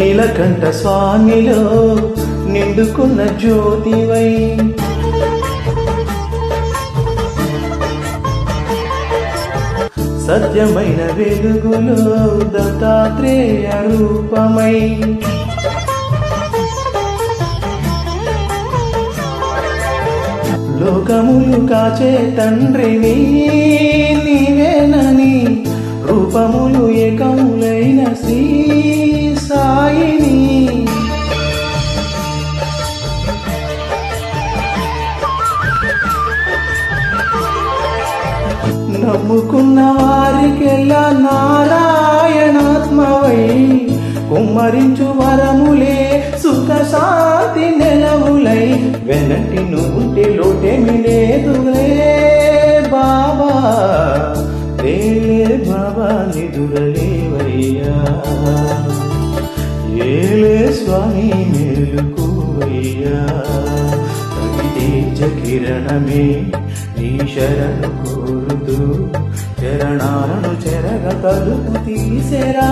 నీలకంఠ స్వామిలో నిండుకున్న జ్యోతివై సత్యమైన వెలుగులో దత్తాత్రేయ రూపమై లోకములు కాచే తండ్రివి నీవేనని రూపములు ఏకములైన శ్రీ సాయిని నమ్ముకున్న వారికెల్లా నారాయణాత్మవై కుమ్మరించు వరములే సుఖ శాంతి నెలవులై వెన్నటి నువ్వుంటే లోటేమి లేదులే బాబా లేలే బాబా నిదురలేవయ్యా ఏలే స్వామి మేలుకోవయ్యా తేజ కిరణమే నీ శరణు కోరుతూ చరణాలను చెరగ తలుపు తీసెరా